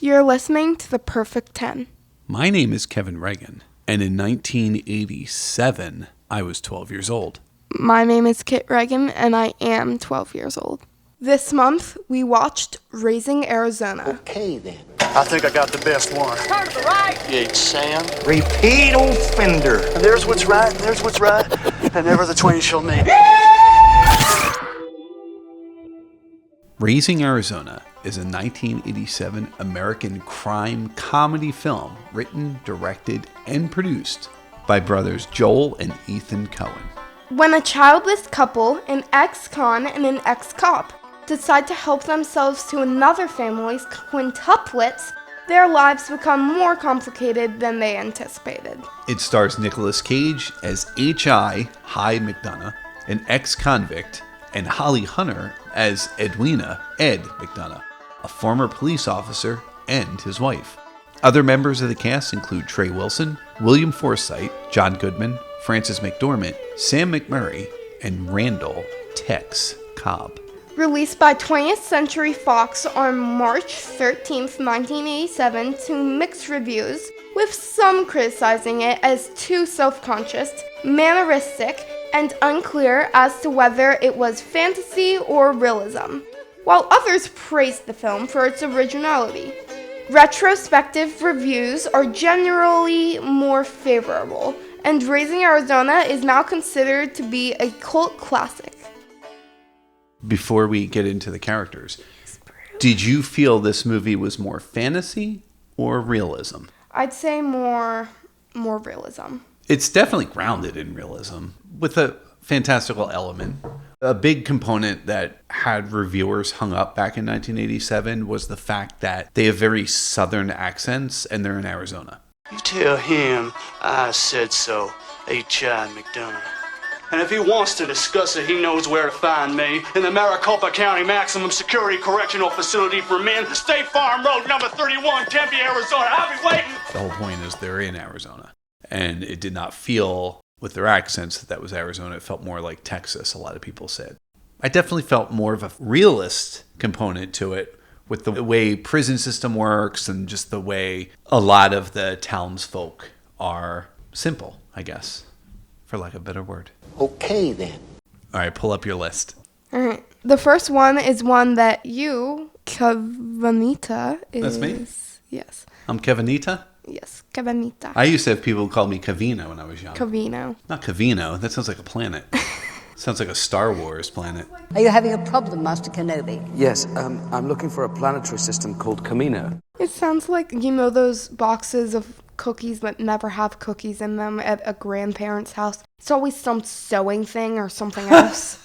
You're listening to The Perfect 10. My name is Kevin Reagan, and in 1987, I was 12 years old. My name is Kit Reagan, and I am 12 years old. This month, we watched Raising Arizona. Okay, then. I think I got the best one. Turn to the right. You ain't Sam. Repeat offender. And there's what's right, and there's what's right, and never the twain shall meet. Raising Arizona is a 1987 American crime comedy film written, directed, and produced by brothers Joel and Ethan Coen. When a childless couple, an ex-con and an ex-cop, decide to help themselves to another family's quintuplets, their lives become more complicated than they anticipated. It stars Nicolas Cage as H.I. Hyde McDonough, an ex-convict, and Holly Hunter as Edwina Ed McDonough, a former police officer and his wife. Other members of the cast include Trey Wilson, William Forsythe, John Goodman, Frances McDormand, Sam McMurray, and Randall Tex Cobb. Released by 20th Century Fox on March 13th, 1987 to mixed reviews, with some criticizing it as too self-conscious, manneristic, and unclear as to whether it was fantasy or realism, while others praised the film for its originality. Retrospective reviews are generally more favorable, and Raising Arizona is now considered to be a cult classic. Before we get into the characters, did you feel this movie was more fantasy or realism? I'd say more realism. It's definitely grounded in realism with a fantastical element. A big component that had reviewers hung up back in 1987 was the fact that they have very southern accents and they're in Arizona. You tell him I said so, H.I. McDonough. And if he wants to discuss it, he knows where to find me. In the Maricopa County Maximum Security Correctional Facility for Men, State Farm Road, number 31, Tempe, Arizona. I'll be waiting. The whole point is they're in Arizona. And it did not feel, with their accents, that was Arizona. It felt more like Texas, a lot of people said. I definitely felt more of a realist component to it, with the way prison system works and just the way a lot of the townsfolk are simple, I guess, for lack of a better word. Okay, then. All right, pull up your list. All right. The first one is one that you, Kevinita, is... That's me? Yes. I'm Kevinita? Yes, Kevinita. I used to have people call me Cavino when I was young. Cavino. Not Cavino. That sounds like a planet. Sounds like a Star Wars planet. Are you having a problem, Master Kenobi? Yes, I'm looking for a planetary system called Camino. It sounds like, you know, those boxes of cookies that never have cookies in them at a grandparent's house. It's always some sewing thing or something else.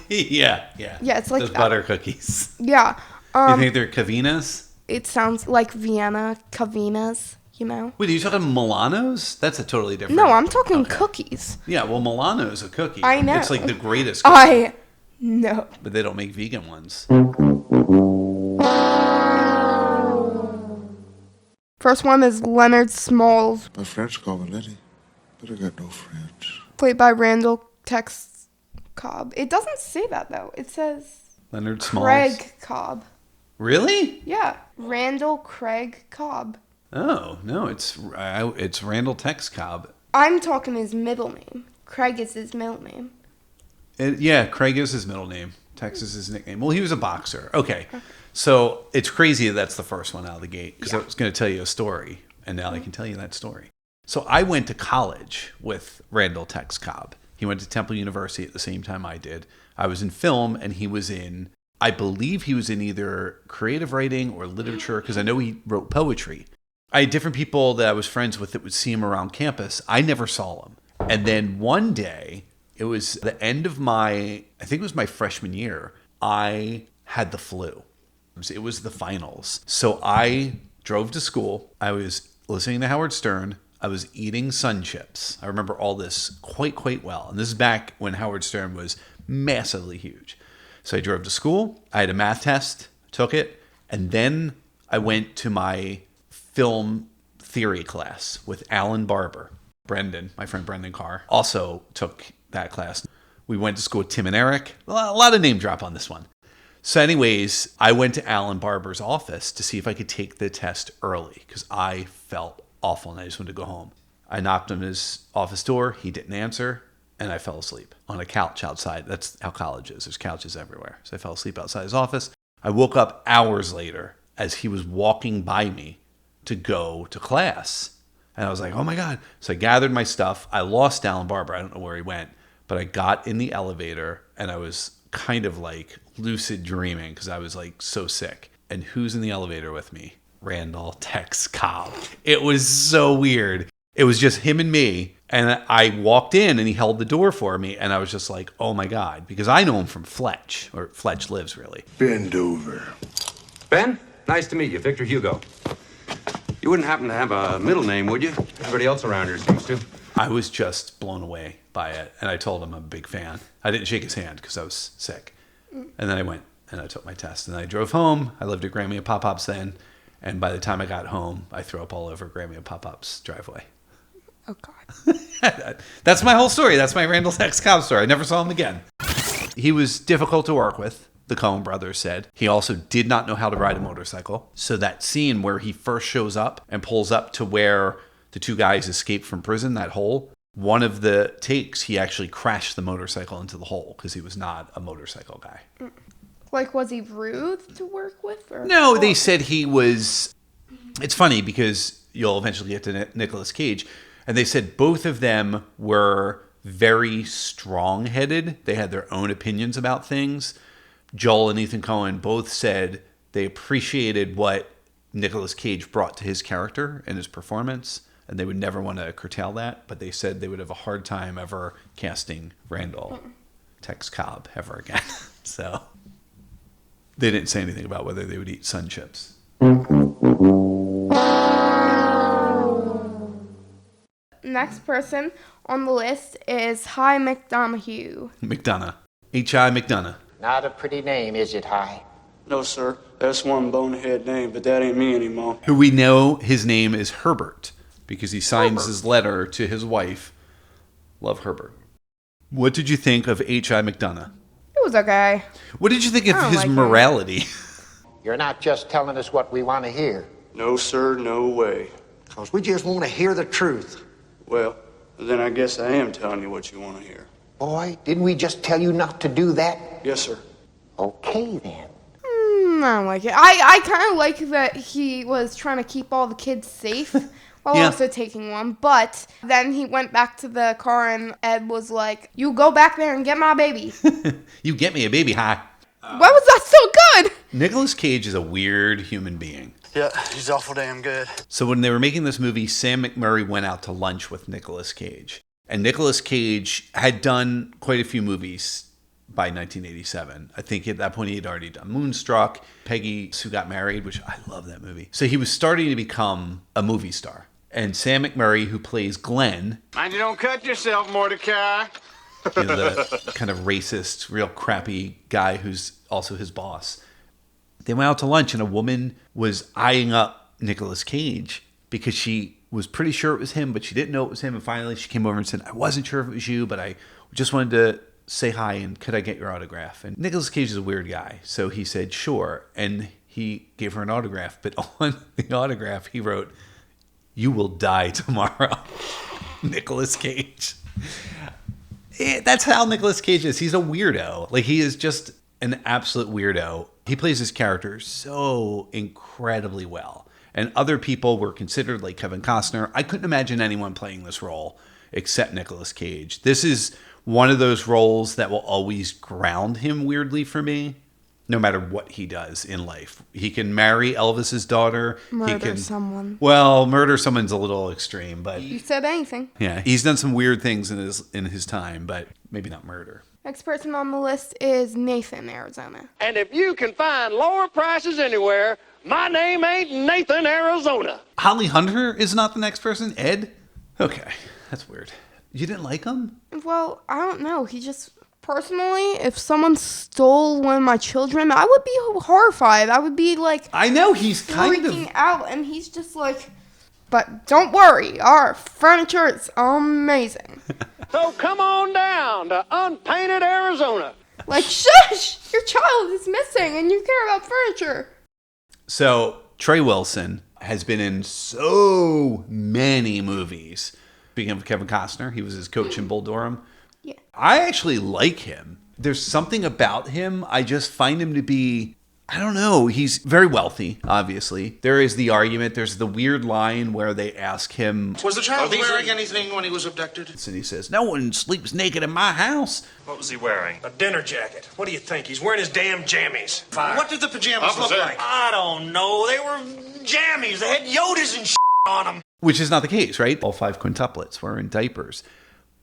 Yeah. Yeah, it's like those that. butter cookies. Yeah. You think they're Cavinas? It sounds like Vienna Cavinas, you know? Wait, are you talking Milanos? That's a totally different... No, I'm talking Okay. cookies. Yeah, well, Milano's a cookie. I know. It's like the greatest cookie. I know. But they don't make vegan ones. First one is Leonard Smalls, My friends call me Lenny, but I got no friends. played by Randall Tex Cobb. It doesn't say that, though. It says Leonard Smalls. Craig Cobb. Really? Yeah, Randall Craig Cobb. Oh, no, it's Randall Tex Cobb. I'm talking his middle name. Craig is his middle name. Yeah, Craig is his middle name. Tex is his nickname. Well, he was a boxer. Okay. So it's crazy that's the first one out of the gate because I was going to tell you a story, and now I can tell you that story. So I went to college with Randall Tex Cobb. He went to Temple University at the same time I did. I was in film, and he was in, I believe he was in either creative writing or literature because I know he wrote poetry. I had different people that I was friends with that would see him around campus. I never saw him. And then one day, it was the end of I think it was my freshman year, I had the flu. It was the finals. So I drove to school. I was listening to Howard Stern. I was eating Sun Chips. I remember all this quite well. And this is back when Howard Stern was massively huge. So I drove to school. I had a math test, took it. And then I went to my film theory class with Alan Barber. Brendan, my friend Brendan Carr, also took that class. We went to school with Tim and Eric. A lot of name drop on this one. So anyways, I went to Alan Barber's office to see if I could take the test early because I felt awful and I just wanted to go home. I knocked on his office door. He didn't answer. And I fell asleep on a couch outside. That's how college is. There's couches everywhere. So I fell asleep outside his office. I woke up hours later as he was walking by me to go to class. And I was like, oh my God. So I gathered my stuff. I lost Alan Barber. I don't know where he went. But I got in the elevator and I was kind of like lucid dreaming because I was like so sick. And who's in the elevator with me? Randall texts Cobb. It was so weird. It was just him and me. And I walked in and he held the door for me. And I was just like, oh my God. Because I know him from Fletch, or Fletch Lives, really. Bend over. Ben, nice to meet you. Victor Hugo. You wouldn't happen to have a middle name, would you? Everybody else around here seems to. I was just blown away by it. And I told him I'm a big fan. I didn't shake his hand because I was sick. And then I went and I took my test. And I drove home. I lived at Grammy and Pop-Pop's then. And by the time I got home, I threw up all over Grammy and Pop-Pop's driveway. Oh, God. That's my whole story. That's my Randall Tex Cobb story. I never saw him again. He was difficult to work with, the Coen brothers said. He also did not know how to ride a motorcycle. So that scene where he first shows up and pulls up to where the two guys escaped from prison, that hole, one of the takes, he actually crashed the motorcycle into the hole because he was not a motorcycle guy. Like, was he rude to work with? Or No, they said he was... It's funny because you'll eventually get to Nicolas Cage. And they said both of them were very strong-headed. They had their own opinions about things. Joel and Ethan Coen both said they appreciated what Nicolas Cage brought to his character and his performance, and they would never want to curtail that. But they said they would have a hard time ever casting Randall Tex Cobb ever again. So they didn't say anything about whether they would eat sun chips. Next person on the list is Hi McDonough. McDonough. H.I. McDonough. Not a pretty name, is it, Hi? No, sir. That's one bonehead name, but that ain't me anymore. Who we know his name is Herbert because he signs his letter to his wife. Love Herbert. What did you think of H.I. McDonough? It was okay. What did you think of his like morality? You're not just telling us what we want to hear. No, sir, no way. Because we just want to hear the truth. Well, then I guess I am telling you what you want to hear. Boy, didn't we just tell you not to do that? Yes, sir. Okay, then. I don't like it. I kind of like that he was trying to keep all the kids safe while also taking one. But then he went back to the car and Ed was like, you go back there and get my baby. You get me a baby, Hi. Why was that so good? Nicolas Cage is a weird human being. Yeah, he's awful damn good. So when they were making this movie, Sam McMurray went out to lunch with Nicolas Cage. And Nicolas Cage had done quite a few movies by 1987. I think at that point he had already done Moonstruck, Peggy Sue Got Married, which I love that movie. So he was starting to become a movie star. And Sam McMurray, who plays Glenn... Mind you don't cut yourself, Mordecai. The kind of racist, real crappy guy who's also his boss. They went out to lunch and a woman was eyeing up Nicolas Cage because she was pretty sure it was him, but she didn't know it was him. And finally she came over and said, I wasn't sure if it was you, but I just wanted to say hi and could I get your autograph? And Nicolas Cage is a weird guy. So he said, sure. And he gave her an autograph, but on the autograph he wrote, you will die tomorrow. Nicolas Cage. That's how Nicolas Cage is. He's a weirdo. Like, he is just an absolute weirdo. He plays his character so incredibly well. And other people were considered, like Kevin Costner. I couldn't imagine anyone playing this role except Nicolas Cage. This is one of those roles that will always ground him weirdly for me, no matter what he does in life. He can marry Elvis's daughter. Murder someone. Well, murder someone's a little extreme, but... You said anything. Yeah, he's done some weird things in his time, but maybe not murder. Next person on the list is Nathan, Arizona. And if you can find lower prices anywhere, my name ain't Nathan, Arizona. Holly Hunter is not the next person? Ed? Okay, that's weird. You didn't like him? Well, I don't know. He just... Personally, if someone stole one of my children, I would be horrified. I would be like... I know, he's kind freaking out, and he's just like... But don't worry, our furniture is amazing. So come on down to Unpainted Arizona. Like, shush! Your child is missing and you care about furniture. So, Trey Wilson has been in so many movies. Speaking of Kevin Costner, he was his coach in Bull Durham. Yeah. I actually like him. There's something about him. I just find him to be, I don't know. He's very wealthy, obviously. There is the argument. There's the weird line where they ask him, was the child wearing anything when he was abducted? and he says, no one sleeps naked in my house. What was he wearing? A dinner jacket. What do you think? He's wearing his damn jammies. What did the pajamas look like? I don't know. They were jammies. They had Yodas and on them. Which is not the case, right? All 5 quintuplets were in diapers.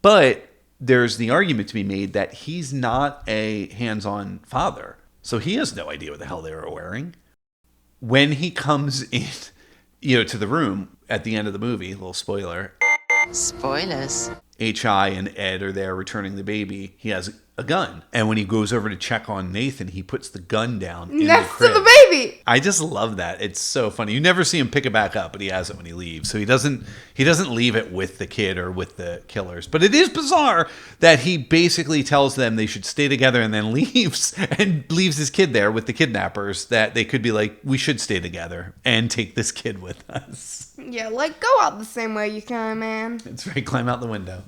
But there's the argument to be made that he's not a hands-on father. So he has no idea what the hell they were wearing. When he comes in, to the room at the end of the movie, a little spoiler. Spoilers. H.I. and Ed are there returning the baby. He has a gun. And when he goes over to check on Nathan, he puts the gun down in next the crib. to the baby. I just love that. It's so funny. You never see him pick it back up, but he has it when he leaves. So he doesn't leave it with the kid or with the killers. But it is bizarre that he basically tells them they should stay together and then leaves his kid there with the kidnappers, that they could be like, we should stay together and take this kid with us. Yeah, like, go out the same way you can, man. That's right. Climb out the window.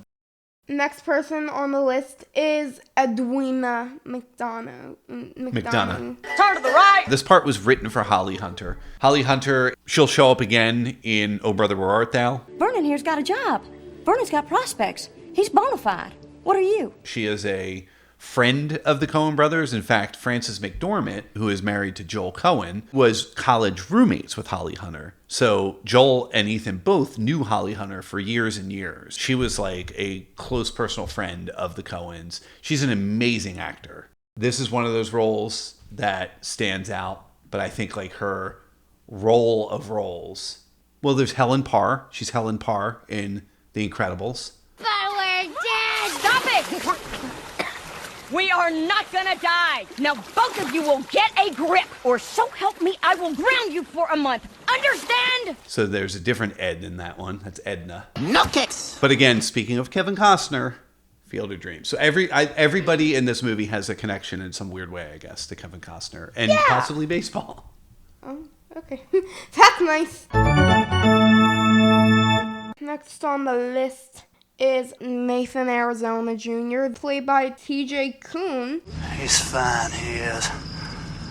Next person on the list is Edwina McDonough. Turn to the right. This part was written for Holly Hunter. Holly Hunter, she'll show up again in Oh Brother, Where Art Thou? Vernon here's got a job. Vernon's got prospects. He's bona fide. What are you? She is a friend of the Coen brothers. In fact, Frances McDormand, who is married to Joel Coen, was college roommates with Holly Hunter. So Joel and Ethan both knew Holly Hunter for years and years. She was like a close personal friend of the Coens. She's an amazing actor. This is one of those roles that stands out, but I think like her role of roles. Well, there's Helen Parr. She's Helen Parr in The Incredibles. But we're dead! Stop it! We are not gonna die. Now both of you will get a grip, or so help me, I will ground you for a month. Understand? So there's a different Ed in that one. That's Edna. No kicks. But again, speaking of Kevin Costner, Field of Dreams. So everybody in this movie has a connection in some weird way, I guess, to Kevin Costner and possibly baseball. Oh, okay. That's nice. Next on the list is Nathan Arizona Jr., played by TJ Coen. He's fine, he is.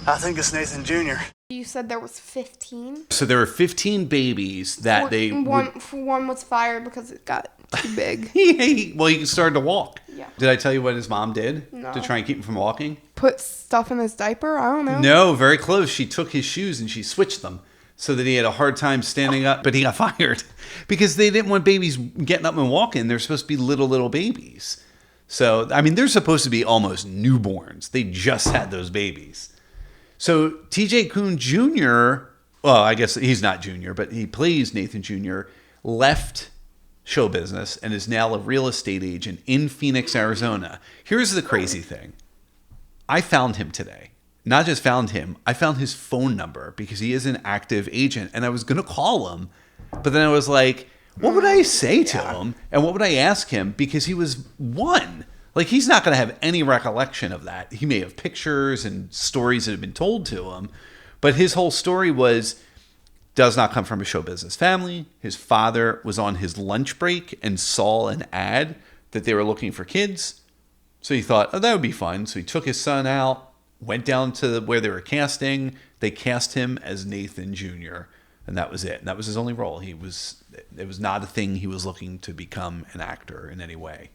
I think it's Nathan Jr. You said there was 15? So there were 15 babies that One was fired because it got too big. Well, he started to walk. Yeah. Did I tell you what his mom did No. to try and keep him from walking? Put stuff in his diaper? I don't know. No, very close. She took his shoes and she switched them so that he had a hard time standing up, but he got fired because they didn't want babies getting up and walking. They're supposed to be little babies. So, I mean, they're supposed to be almost newborns. They just had those babies. So TJ Coen Jr., well, I guess he's not Jr., but he plays Nathan Jr., left show business and is now a real estate agent in Phoenix, Arizona. Here's the crazy thing. I found him today. Not just found him, I found his phone number because he is an active agent and I was going to call him. But then I was like, what would I say to him? And what would I ask him? Because he was one. Like, he's not going to have any recollection of that. He may have pictures and stories that have been told to him. But his whole story does not come from a show business family. His father was on his lunch break and saw an ad that they were looking for kids. So he thought, oh, that would be fun. So he took his son out, went down to where they were casting. They cast him as Nathan Jr., and that was it. And that was his only role. It was not a thing he was looking to become an actor in any way,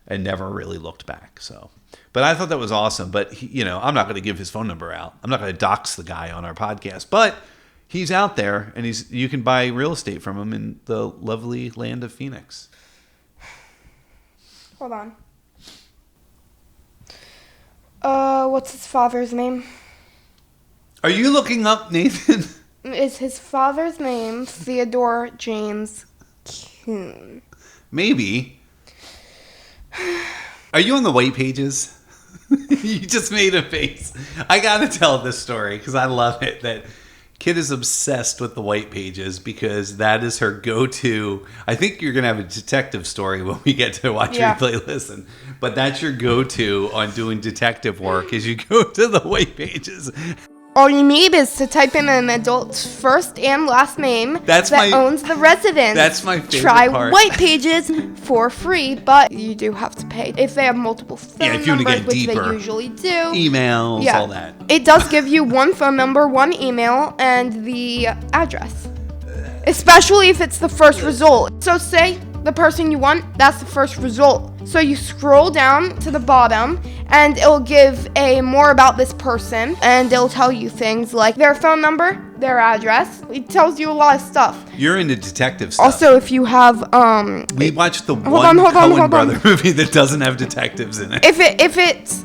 and never really looked back. So, but I thought that was awesome. But he, I'm not going to give his phone number out. I'm not going to dox the guy on our podcast. But he's out there, and you can buy real estate from him in the lovely land of Phoenix. Hold on. What's his father's name? Are you looking up, Nathan? Is his father's name Theodore James Coen? Maybe. Are you on the white pages? You just made a face. I gotta tell this story because I love it. That Kid is obsessed with the white pages because that is her go-to. I think you're going to have a detective story when we get to Watch, Replay, Listen. But that's your go-to on doing detective work is you go to the white pages. All you need is to type in an adult's first and last name that owns the residence. That's my favorite Try part. white pages for free, but you do have to pay. If they have multiple phone numbers, which they usually do. Emails, all that. It does give you one phone number, one email, and the address. Especially if it's the first result. So say the person you want, that's the first result. So you scroll down to the bottom and it'll give a more about this person and it'll tell you things like their phone number, their address. It tells you a lot of stuff. You're into detective stuff. Also, if you have we watched the Coen Brother movie that doesn't have detectives in it. If it's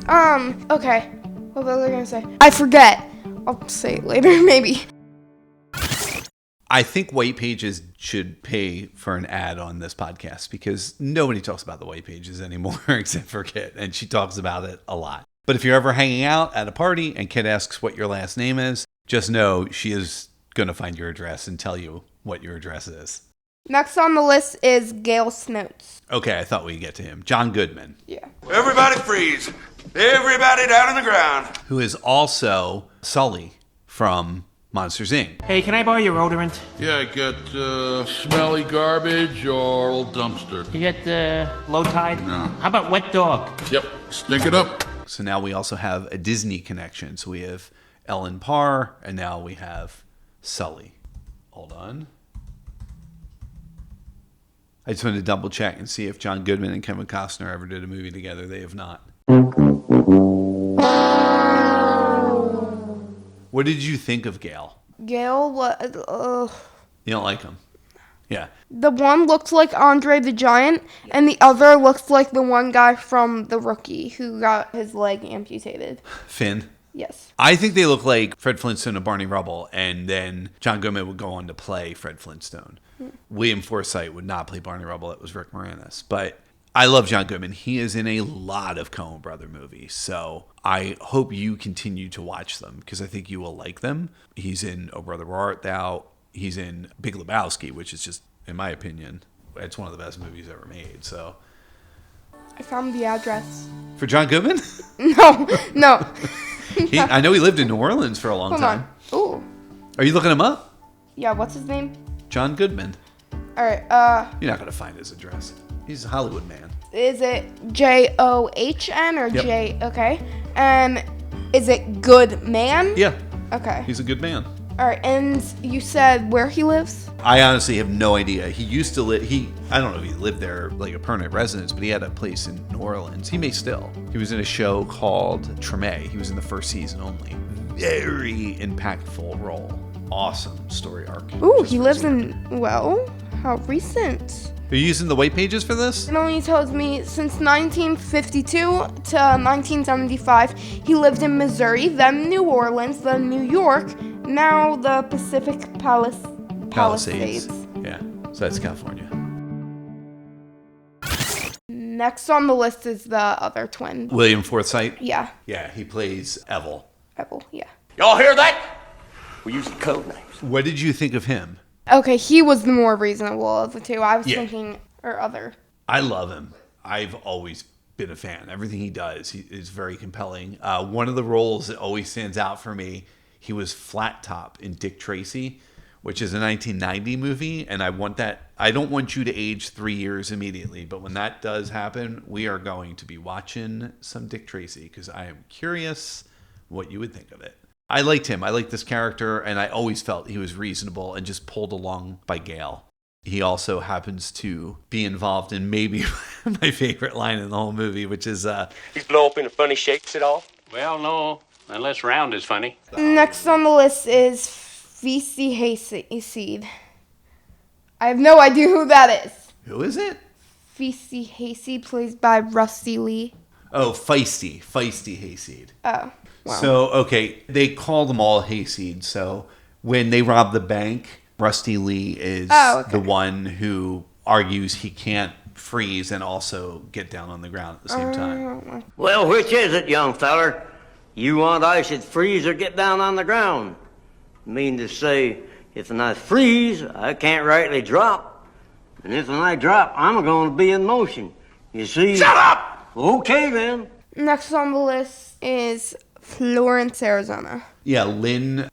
okay. What was I gonna say? I forget. I'll say it later, maybe. I think white pages should pay for an ad on this podcast because nobody talks about the white pages anymore except for Kit, and she talks about it a lot. But if you're ever hanging out at a party and Kit asks what your last name is, just know she is going to find your address and tell you what your address is. Next on the list is Gail Snoats. Okay, I thought we'd get to him. John Goodman. Yeah. Everybody freeze. Everybody down on the ground. Who is also Sully from Monsters, Inc. Hey, can I borrow your odorant? Yeah, I got smelly garbage or old dumpster. You got low tide? No. How about wet dog? Yep, stink it up. So now we also have a Disney connection. So we have Ellen Parr, and now we have Sully. Hold on. I just wanted to double check and see if John Goodman and Kevin Costner ever did a movie together. They have not. What did you think of Gail? Gail, You don't like him? Yeah. The one looks like Andre the Giant, and the other looks like the one guy from The Rookie who got his leg amputated. Finn? Yes. I think they look like Fred Flintstone and Barney Rubble, and then John Goodman would go on to play Fred Flintstone. William Forsythe would not play Barney Rubble. That was Rick Moranis. But I love John Goodman. He is in a lot of Coen Brother movies, so I hope you continue to watch them because I think you will like them. He's in Oh Brother, Where Art Thou? He's in Big Lebowski, which is just, in my opinion, it's one of the best movies ever made. So I found the address. For John Goodman? No. I know he lived in New Orleans for a long time. Ooh. Are you looking him up? Yeah, what's his name? John Goodman. All right. You're not going to find his address. He's a Hollywood man. Is it John or Yep. J? Okay. Is it Goodman? Yeah. Okay. He's a good man. All right, and you said where he lives? I honestly have no idea. He used to live, I don't know if he lived there like a permanent residence, but he had a place in New Orleans. He may still. He was in a show called Trey. He was in the first season only. Very impactful role. Awesome story arc. Ooh, he lives how recent? Are you using the white pages for this? It only tells me since 1952 to 1975, he lived in Missouri, then New Orleans, then New York, now the Pacific Palisades. Yeah, so that's California. Next on the list is the other twin. William Forsythe? Yeah. Yeah, he plays Evel. Yeah. Y'all hear that? We're using code names. What did you think of him? Okay, he was the more reasonable of the two. I was thinking, or other. I love him. I've always been a fan. Everything he does is very compelling. One of the roles that always stands out for me, he was Flat Top in Dick Tracy, which is a 1990 movie, and I don't want you to age 3 years immediately, but when that does happen, we are going to be watching some Dick Tracy because I am curious what you would think of it. I liked him. I liked this character, and I always felt he was reasonable and just pulled along by Gail. He also happens to be involved in maybe my favorite line in the whole movie, which is... He's blow up into funny shapes at all? Well, no, unless round is funny. Next on the list is Feisty Hayseed. I have no idea who that is. Who is it? Feisty Hayseed, played by Rusty Lee. Oh, Feisty Hayseed. Oh. Wow. So, okay, they call them all Hayseed. So when they rob the bank, Rusty Lee is the one who argues he can't freeze and also get down on the ground at the same time. Well, which is it, young feller? You want I should freeze or get down on the ground? Mean to say, if I freeze, I can't rightly drop. And if I drop, I'm going to be in motion. You see? Shut up! Okay, then. Next on the list is Florence, Arizona. Yeah, Lynn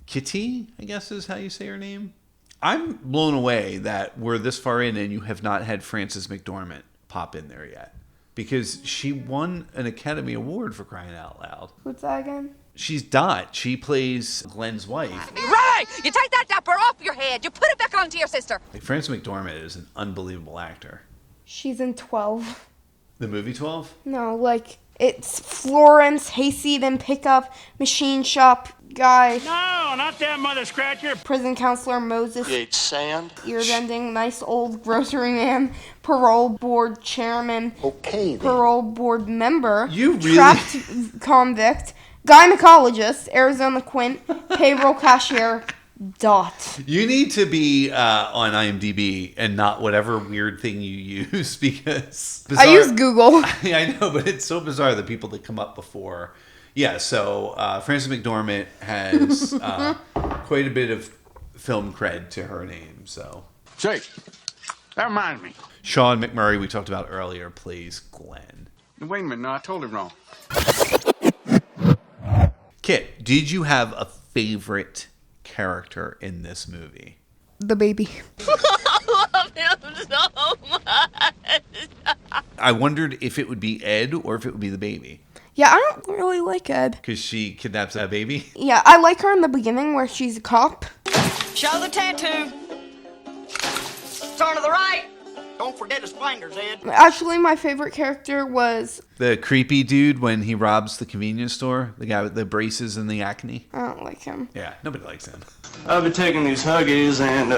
Kitty, I guess is how you say her name. I'm blown away that we're this far in and you have not had Frances McDormand pop in there yet. Because she won an Academy Award for crying out loud. What's that again? She's Dot. She plays Glenn's wife. Right! You take that diaper off your head. You put it back onto your sister. Like, Frances McDormand is an unbelievable actor. She's in 12. The movie 12? No, like, it's Florence, hayseed and pickup, machine shop guy. No, not that mother scratcher. Prison counselor Moses. You ate sand? Earbending, nice old grocery man, parole board chairman. Okay, then. Parole board member. You really... Trapped convict. Gynecologist, Arizona Quint, payroll cashier, Dot. You need to be on IMDb and not whatever weird thing you use because... I use Google. I know, but it's so bizarre, the people that come up before. Yeah, so Frances McDormand has quite a bit of film cred to her name, so... Say, that reminds me. Sean McMurray, we talked about earlier, plays Glenn. Wait a minute, no, I told him wrong. Kit, did you have a favorite character in this movie? The baby. I love him so much. I wondered if it would be Ed or if it would be the baby. Yeah, I don't really like Ed. Because she kidnaps that baby? Yeah, I like her in the beginning where she's a cop. Show the tattoo. Turn to the right. Don't forget his fingers, Ed. Actually, my favorite character was... The creepy dude when he robs the convenience store. The guy with the braces and the acne. I don't like him. Yeah, nobody likes him. I'll be taking these Huggies and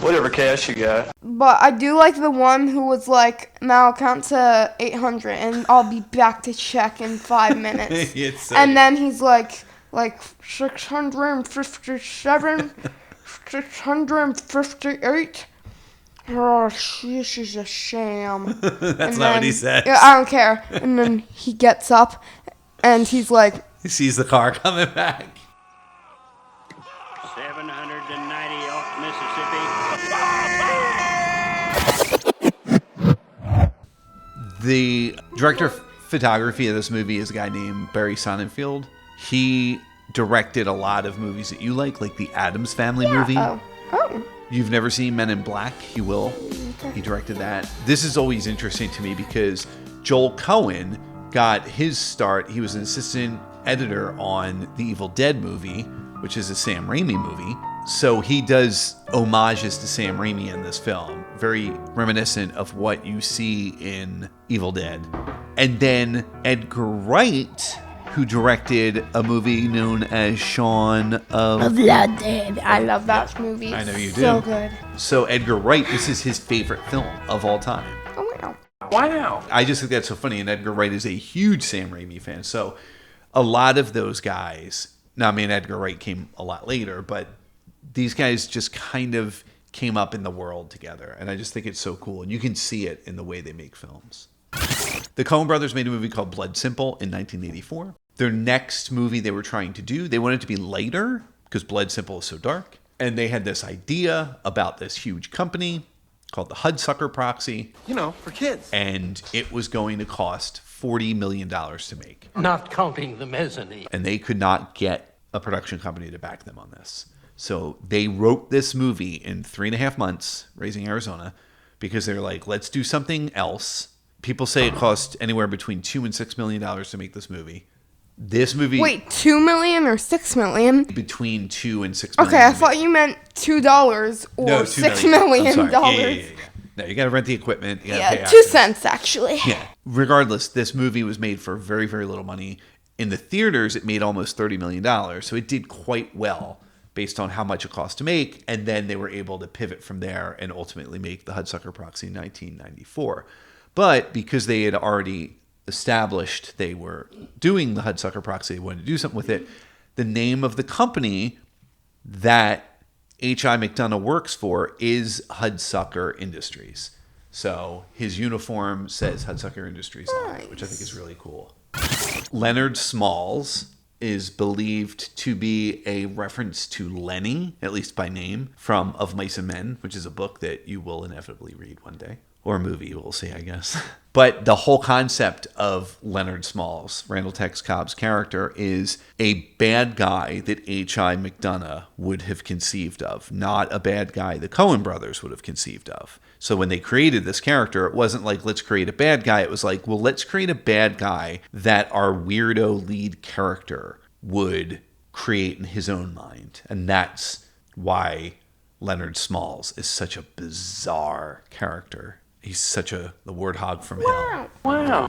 whatever cash you got. But I do like the one who was like, now count to 800 and I'll be back to check in 5 minutes. And then he's like 657, 658. Oh, this is a sham. That's not what he says. Yeah, I don't care. And then he gets up and he's like... He sees the car coming back. 790 off Mississippi. The director of photography of this movie is a guy named Barry Sonnenfeld. He directed a lot of movies that you like the Addams Family movie. Oh. You've never seen Men in Black? You will. Okay. He directed that. This is always interesting to me because Joel Coen got his start. He was an assistant editor on the Evil Dead movie, which is a Sam Raimi movie. So he does homages to Sam Raimi in this film, very reminiscent of what you see in Evil Dead. And then Edgar Wright, who directed a movie known as Shaun of the Dead. I love that movie. I know you do. So good. So Edgar Wright, this is his favorite film of all time. Oh, wow. Wow. I just think that's so funny, and Edgar Wright is a huge Sam Raimi fan. So a lot of those guys, now I mean Edgar Wright came a lot later, but these guys just kind of came up in the world together, and I just think it's so cool. And you can see it in the way they make films. The Coen Brothers made a movie called Blood Simple in 1984. Their next movie they were trying to do, they wanted it to be lighter because Blood Simple is so dark. And they had this idea about this huge company called the Hudsucker Proxy. You know, for kids. And it was going to cost $40 million to make. Not counting the mezzanine. And they could not get a production company to back them on this. So they wrote this movie in 3.5 months, Raising Arizona, because they're like, let's do something else. People say it cost anywhere between $2 and $6 million to make this movie. This movie... Wait, $2 million or $6 million? Between $2 and $6 million. Okay, I thought you meant $2 or no, $6 million. Yeah. No, you got to rent the equipment. You gotta pay 2 cents, actually. Yeah. Regardless, this movie was made for very, very little money. In the theaters, it made almost $30 million. So it did quite well based on how much it cost to make. And then they were able to pivot from there and ultimately make the Hudsucker Proxy in 1994. But because they had already established they were doing the Hudsucker Proxy, they wanted to do something with it, the name of the company that H.I. McDonough works for is Hudsucker Industries. So his uniform says Hudsucker Industries on it, which I think is really cool. Leonard Smalls is believed to be a reference to Lenny, at least by name, from Of Mice and Men, which is a book that you will inevitably read one day. Or a movie, we'll see, I guess. But the whole concept of Leonard Smalls, Randall Tex Cobb's character, is a bad guy that H.I. McDonough would have conceived of, not a bad guy the Coen brothers would have conceived of. So when they created this character, it wasn't like, let's create a bad guy. It was like, well, let's create a bad guy that our weirdo lead character would create in his own mind. And that's why Leonard Smalls is such a bizarre character. He's such the word hog from hell. Wow.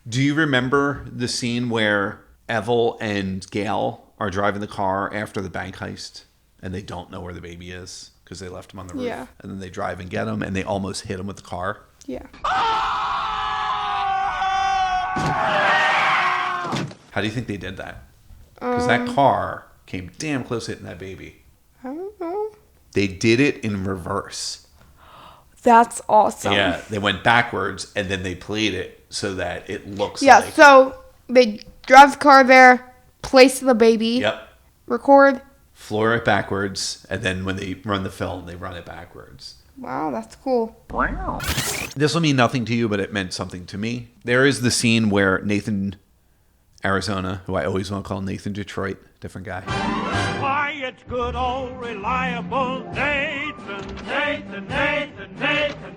Do you remember the scene where Evel and Gail are driving the car after the bank heist and they don't know where the baby is because they left him on the roof? Yeah. And then they drive and get him and they almost hit him with the car? Yeah. How do you think they did that? Because that car came damn close to hitting that baby. I don't know. They did it in reverse. That's awesome. Yeah, they went backwards and then they played it so that it looks Yeah, like... so they drive the car there, place the baby, Yep. record. Floor it backwards, and then when they run the film, they run it backwards. Wow, that's cool. Wow. This will mean nothing to you, but it meant something to me. There is the scene where Nathan Arizona, who I always want to call Nathan Detroit, different guy. Why, it's good old reliable Nathan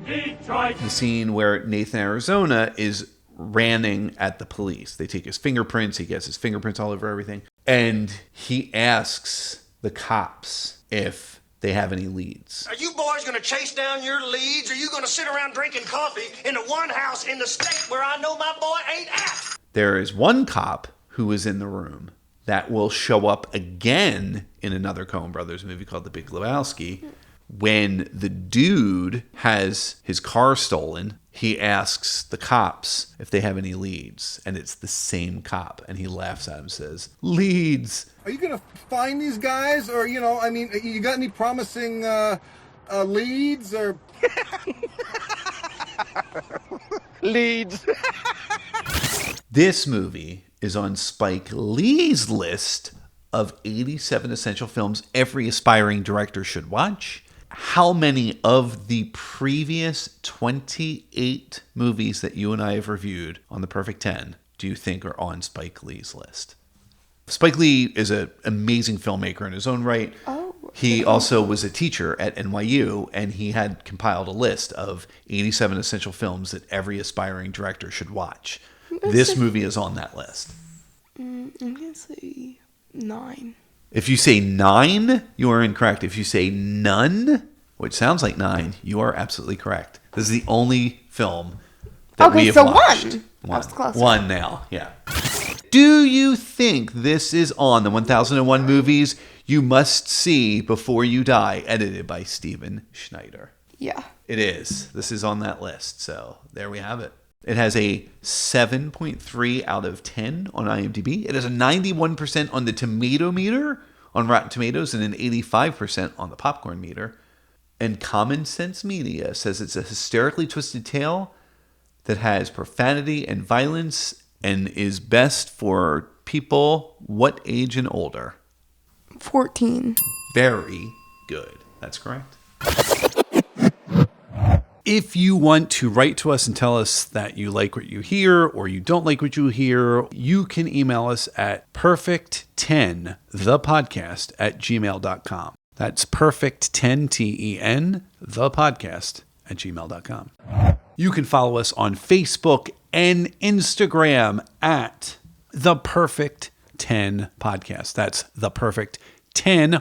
Detroit. The scene where Nathan Arizona is ranting at the police. They take his fingerprints. He gets his fingerprints all over everything. And he asks the cops if they have any leads. Are you boys going to chase down your leads, or are you going to sit around drinking coffee in the one house in the state where I know my boy ain't at? There is one cop who is in the room that will show up again in another Coen Brothers movie called The Big Lebowski. When the dude has his car stolen, he asks the cops if they have any leads. And it's the same cop. And he laughs at him and says, "Leads." Are you going to find these guys? Or, you got any promising leads or... Leads. This movie is on Spike Lee's list of 87 essential films every aspiring director should watch. How many of the previous 28 movies that you and I have reviewed on The Perfect 10 do you think are on Spike Lee's list? Spike Lee is an amazing filmmaker in his own right. He also was a teacher at NYU, and he had compiled a list of 87 essential films that every aspiring director should watch. This movie is on that list. I'm going to say 9. If you say 9, you are incorrect. If you say none, which sounds like 9, you are absolutely correct. This is the only film that we have watched. 1. I was closer. 1 now, yeah. Do you think this is on the 1001 Movies You Must See Before You Die, edited by Steven Schneider? Yeah. It is. This is on that list, so there we have it. It has a 7.3 out of 10 on IMDb. It has a 91% on the tomato meter on Rotten Tomatoes and an 85% on the popcorn meter. And Common Sense Media says it's a hysterically twisted tale that has profanity and violence and is best for people what age and older? 14. Very good. That's correct. If you want to write to us and tell us that you like what you hear or you don't like what you hear, you can email us at perfect10thepodcast@gmail.com. That's perfect10ten thepodcast@gmail.com. You can follow us on Facebook and Instagram at The Perfect 10 Podcast. That's The Perfect 10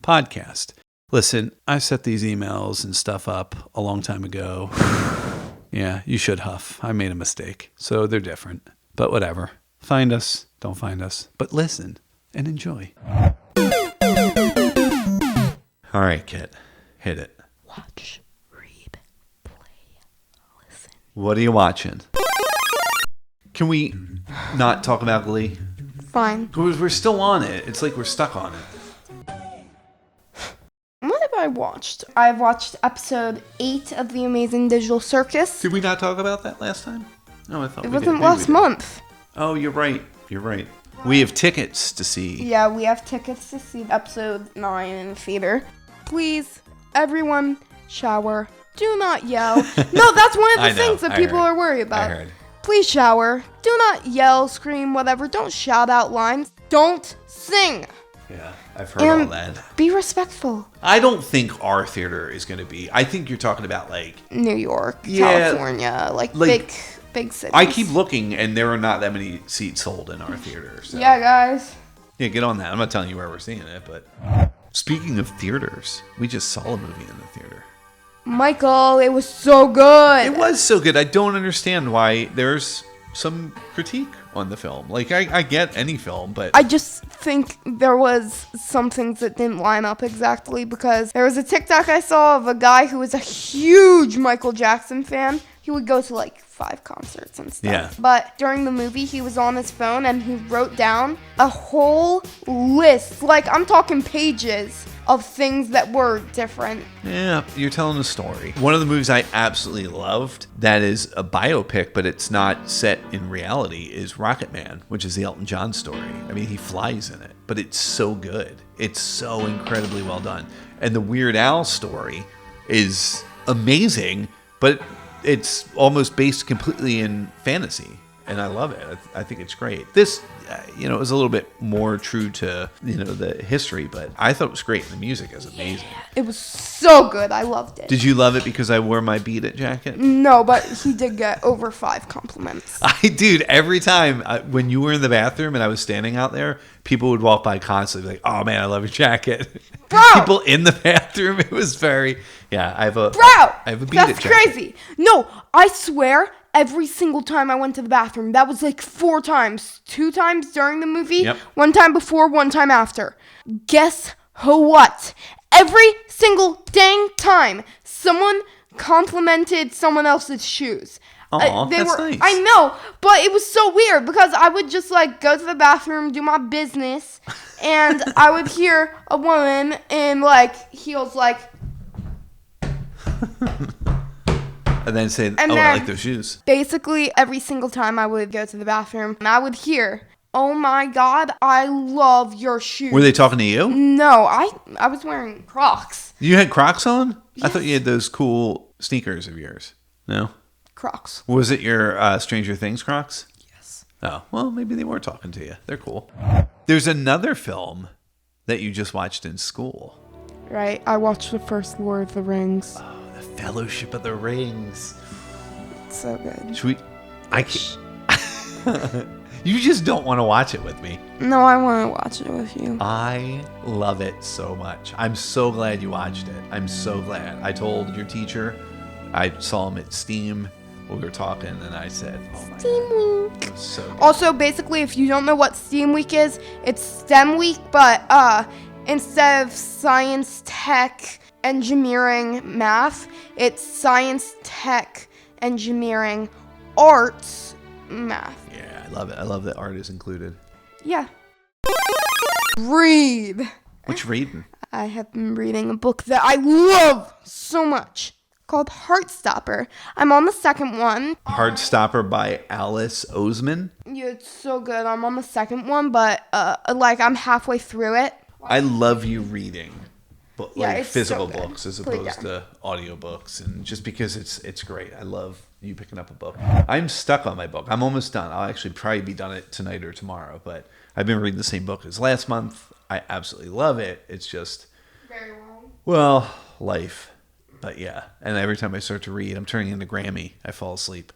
Podcast. Listen, I set these emails and stuff up a long time ago. Yeah, you should huff. I made a mistake. So they're different. But whatever. Find us, don't find us. But listen and enjoy. All right, Kit. Hit it. Watch, read, play, listen. What are you watching? Can we not talk about Glee? Fine. We're still on it. It's like we're stuck on it. What have I watched? I've watched episode 8 of The Amazing Digital Circus. Did we not talk about that last time? No, I thought it we wasn't did. last month. Oh, you're right. You're right. We have tickets to see. Yeah, we have tickets to see episode 9 in the theater. Please, everyone, shower. Do not yell. No, that's one of the things that people are worried about. I heard. Please shower. Do not yell, scream, whatever. Don't shout out lines. Don't sing. Yeah, I've heard all that. Be respectful. I don't think our theater is going to be. I think you're talking about like New York, California, like big cities. I keep looking, and there are not that many seats sold in our theater. So. Yeah, guys. Yeah, get on that. I'm not telling you where we're seeing it, but speaking of theaters, we just saw a movie in the theater. Michael, it was so good. It was so good. I don't understand why there's some critique on the film. Like, I get any film, but I just think there was some things that didn't line up exactly, because there was a TikTok I saw of a guy who was a huge Michael Jackson fan. He would go to like 5 concerts and stuff. Yeah. But during the movie, he was on his phone and he wrote down a whole list. Like, I'm talking pages of things that were different. Yeah, you're telling a story. One of the movies I absolutely loved that is a biopic, but it's not set in reality, is Rocket Man, which is the Elton John story. I mean, he flies in it, but it's so good. It's so incredibly well done. And the Weird Al story is amazing, but it's almost based completely in fantasy. And I love it. I think it's great. This, is a little bit more true to, the history, but I thought it was great. The music is amazing. It was so good. I loved it. Did you love it because I wore my Beat It jacket? No, but he did get over 5 compliments. Dude, every time when you were in the bathroom and I was standing out there, people would walk by constantly like, oh man, I love your jacket. Bro! People in the bathroom, it was very, I have a Beat It jacket. That's crazy. No, I swear, every single time I went to the bathroom, that was like 4 times. 2 times during the movie, 1 time before, 1 time after. Guess what? Every single dang time, someone complimented someone else's shoes. Aw, that's nice. I know, but it was so weird because I would just like go to the bathroom, do my business, and I would hear a woman in like heels like... And then say, I like those shoes. Basically, every single time I would go to the bathroom, and I would hear, oh my God, I love your shoes. Were they talking to you? No, I was wearing Crocs. You had Crocs on? Yes. I thought you had those cool sneakers of yours. No? Crocs. Was it your Stranger Things Crocs? Yes. Oh, well, maybe they were talking to you. They're cool. There's another film that you just watched in school. Right, I watched the first Lord of the Rings. Oh, the Fellowship of the Rings. It's so good. Should we... I can't... You just don't want to watch it with me. No, I want to watch it with you. I love it so much. I'm so glad you watched it. I'm so glad. I told your teacher. I saw him at Steam. We were talking, and I said, oh my Steam God. Week. It was so good. Also, basically, if you don't know what Steam Week is, it's STEM Week, but instead of science, tech, engineering, math, it's science, tech, engineering, arts, math. Yeah, I love it. I love that art is included. Yeah. Read. What you reading? I have been reading a book that I love so much called Heartstopper. I'm on the 2nd one. Heartstopper by Alice Oseman. Yeah, it's so good. I'm on the 2nd one, but I'm halfway through it. I love you reading. Yeah, like it's physical so good. books as Put it opposed down. to audiobooks, and just because it's great. I love you picking up a book. I'm stuck on my book. I'm almost done. I'll actually probably be done it tonight or tomorrow, but I've been reading the same book as last month. I absolutely love it. It's just very long. Well, life. But yeah, and every time I start to read, I'm turning into Grammy. I fall asleep.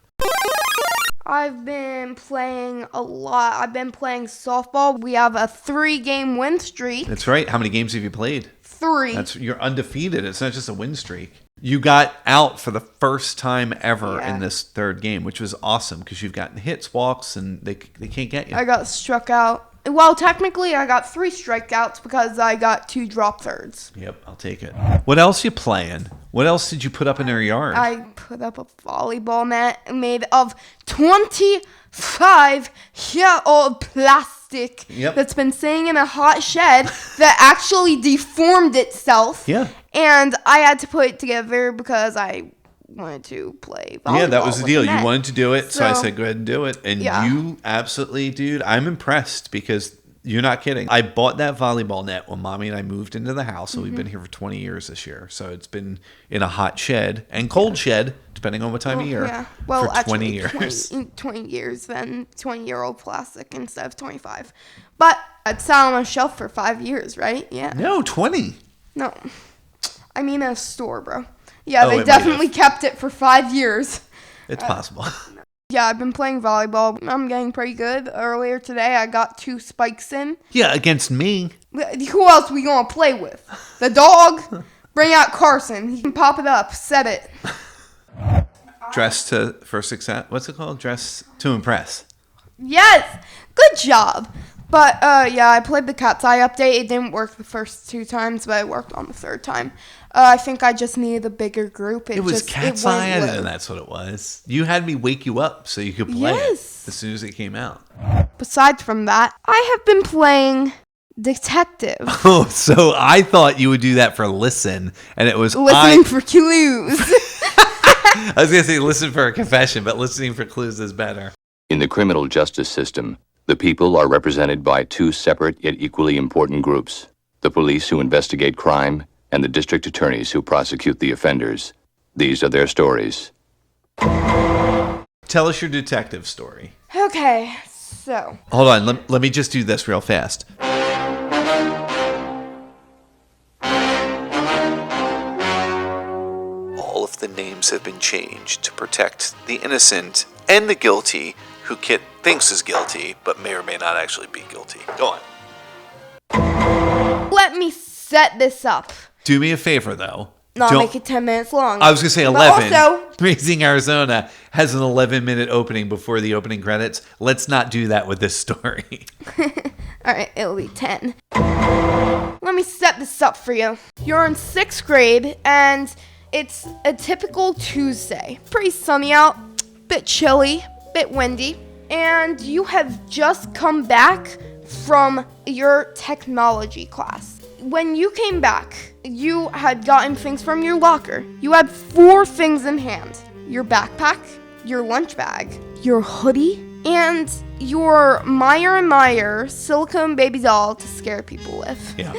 I've been playing a lot. I've been playing softball. We have a 3-game win streak. That's right. How many games have you played? 3. You're undefeated. It's not just a win streak. You got out for the first time ever in this 3rd game, which was awesome because you've gotten hits, walks, and they can't get you. I got struck out. Well, technically, I got 3 strikeouts because I got 2 drop thirds. Yep, I'll take it. What else you playing? What else did you put up in your yard? I put up a volleyball net made of 25-year-old plastic that's been sitting in a hot shed that actually deformed itself. Yeah. And I had to put it together because I wanted to play volleyball. Yeah, that was the deal. with You men. wanted to do it, so I said go ahead and do it. And Yeah. you absolutely, dude, I'm impressed because you're not kidding. I bought that volleyball net when Mommy and I moved into the house, so we've been here for 20 years this year. So it's been in a hot shed and cold shed, depending on what time of year, Yeah. Well, for 20 years. 20 years, then 20-year-old plastic instead of 25. But it sat on a shelf for 5 years, right? Yeah. No, 20. No. I mean a store, bro. Yeah, Oh, they it might definitely have. kept it for 5 years. It's possible. Yeah, I've been playing volleyball. I'm getting pretty good. Earlier today, I got 2 spikes in. Yeah, against me. Who else we gonna play with? The dog? Bring out Carson. He can pop it up. Set it. Dress to for success. What's it called? Dress to impress. Yes! Good job. But, yeah, I played the Cat's Eye update. It didn't work the first 2 times, but it worked on the 3rd time. I think I just needed a bigger group. It was Cat's Eye. I didn't know that's what it was. You had me wake you up so you could play it as soon as it came out. Besides from that, I have been playing Detective. Oh, so I thought you would do that for listen, and it was Listening for clues. I was going to say listen for a confession, but listening for clues is better. In the criminal justice system, the people are represented by 2 separate yet equally important groups: the police who investigate crime and the district attorneys who prosecute the offenders. These are their stories. Tell us your detective story. Okay, so. Hold on, let me just do this real fast. All of the names have been changed to protect the innocent and the guilty who Kit thinks is guilty, but may or may not actually be guilty. Go on. Let me set this up. Do me a favor, though. Not make it 10 minutes long. I was going to say But 11. also, Raising Arizona has an 11-minute opening before the opening credits. Let's not do that with this story. alright, it'll be 10. Let me set this up for you. You're in 6th grade, and it's a typical Tuesday. Pretty sunny out, bit chilly, bit windy, and you have just come back from your technology class. When you came back, you had gotten things from your locker. You had 4 things in hand: your backpack, your lunch bag, your hoodie, and your Meyer & Meyer silicone baby doll to scare people with. Yeah.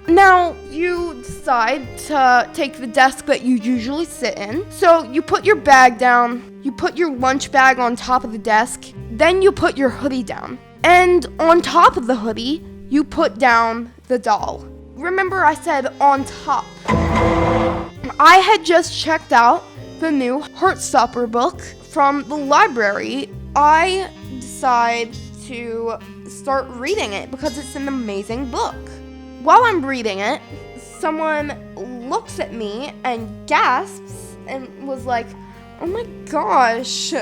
Now, you decide to take the desk that you usually sit in. So you put your bag down, you put your lunch bag on top of the desk, then you put your hoodie down. And on top of the hoodie, you put down the doll. Remember I said on top. I had just checked out the new Heartstopper book from the library. I decide to start reading it because it's an amazing book. While I'm reading it, someone looks at me and gasps and was like, oh my gosh,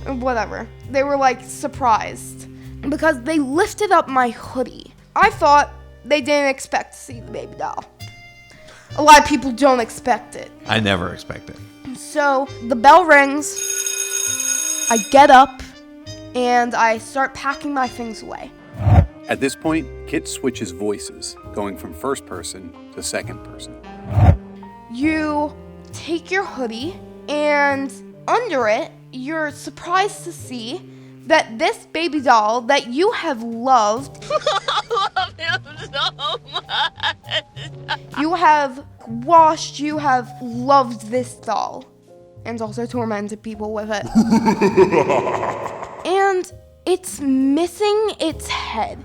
whatever. They were like surprised because they lifted up my hoodie. I thought they didn't expect to see the baby doll. A lot of people don't expect it. I never expect it. So the bell rings, I get up, and I start packing my things away. At this point, Kit switches voices, going from first person to second person. You take your hoodie, and under it, you're surprised to see that this baby doll that you have loved, love him so much. you have washed, you have loved this doll, and also tormented people with it. And it's missing its head.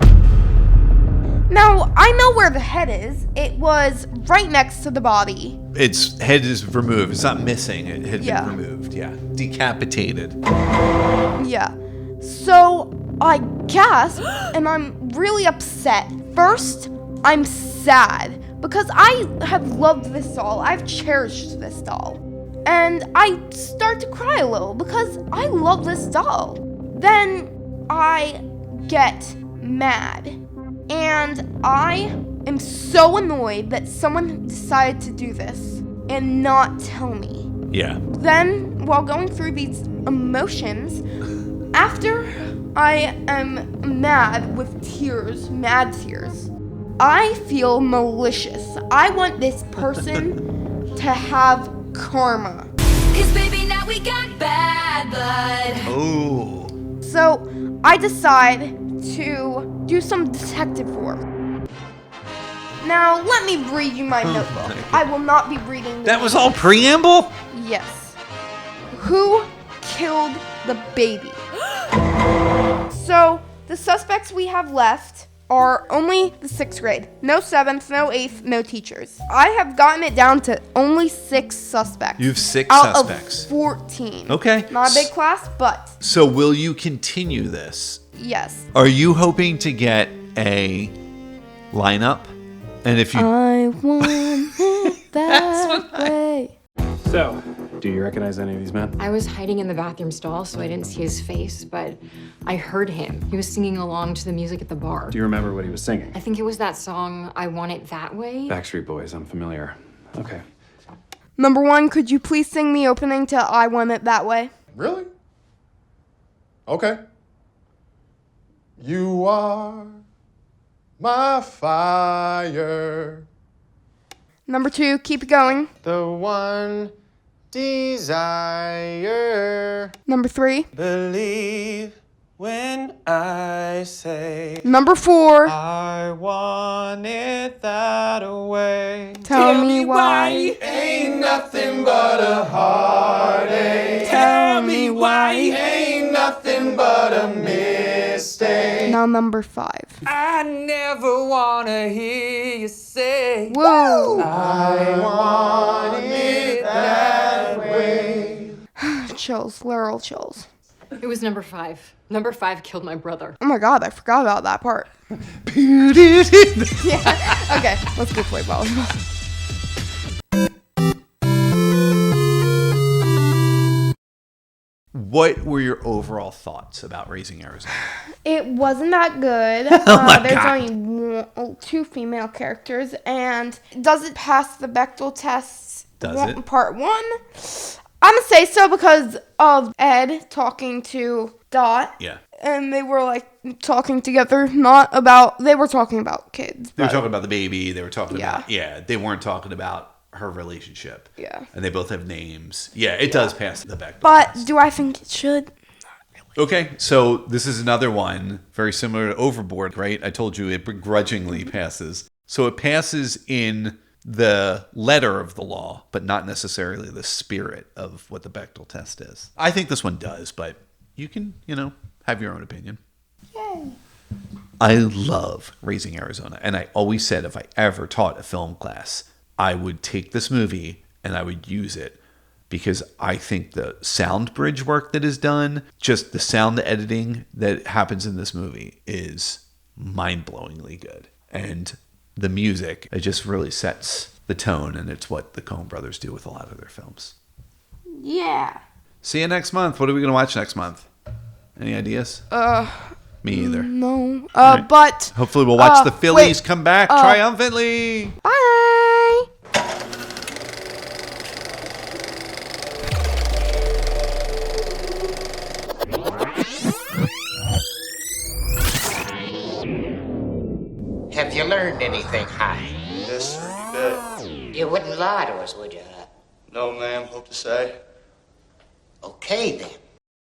Now, I know where the head is. It was right next to the body. Its head is removed. It's not missing. It had Yeah. been removed. Yeah. Decapitated. Yeah. So I gasp and I'm really upset. First, I'm sad because I have loved this doll. I've cherished this doll. And I start to cry a little because I love this doll. Then I get mad. And I am so annoyed that someone decided to do this and not tell me. Yeah. Then, while going through these emotions, after I am mad with tears, mad tears, I feel malicious. I want this person to have karma. 'Cause baby, Yeah, we got bad blood. Oh. So I decide to do some detective work. Now, let me read you my notebook. I will not be reading That was all preamble? Yes. Who killed the baby? So, the suspects we have left are only the 6th grade. No 7th, no 8th, no teachers. I have gotten it down to only 6 suspects. You have 6 out suspects. Of 14. Okay. Not a big class, but So will you continue this? yes. Are you hoping to get a lineup? And if you I want it that way. So, do you recognize any of these men? I was hiding in the bathroom stall, so I didn't see his face, but I heard him. He was singing along to the music at the bar. Do you remember what he was singing? I think it was that song, I Want It That Way. Backstreet Boys, I'm familiar. Okay. Number 1, could you please sing the opening to I Want It That Way? Really? Okay. You are my fire. Number 2, keep it going. The one desire. Number 3. Believe when I say. Number 4. I want it that way. Tell me why. Ain't nothing but a heartache. Tell me why. Ain't nothing but a mistake. Now number 5. I never wanna hear you say. Whoa. I want it that way. Chills, literal chills. It was number 5. Number 5 killed my brother. Oh my god, I forgot about that part. Yeah. Okay, let's go play volleyball. What were your overall thoughts about Raising Arizona? It wasn't that good. There's God. only 2 female characters, and does it pass the Bechdel Test? Does it? Part 1? I'm gonna say so because of Ed talking to Dot. Yeah. And they were like talking together, they were talking about kids. They were talking about the baby. They were talking Yeah. about, they weren't talking about her relationship. Yeah. And they both have names. Yeah, it does pass the Bechdel But test. do I think it should? Okay, so this is another one very similar to Overboard, right? I told you it begrudgingly passes. So it passes in the letter of the law, but not necessarily the spirit of what the Bechdel test is. I think this one does, but you can, have your own opinion. Yay. I love Raising Arizona, and I always said if I ever taught a film class, I would take this movie and I would use it because I think the sound bridge work that is done, just the sound editing that happens in this movie is mind-blowingly good. And the music, it just really sets the tone, and it's what the Coen Brothers do with a lot of their films. Yeah. See you next month. What are we going to watch next month? Any ideas? Me either. No. Right. But hopefully we'll watch the Phillies come back triumphantly. Bye. Have you learned anything, Hi? Yes, sir, you bet. You wouldn't lie to us, would you? No, ma'am, hope to say. Okay, then.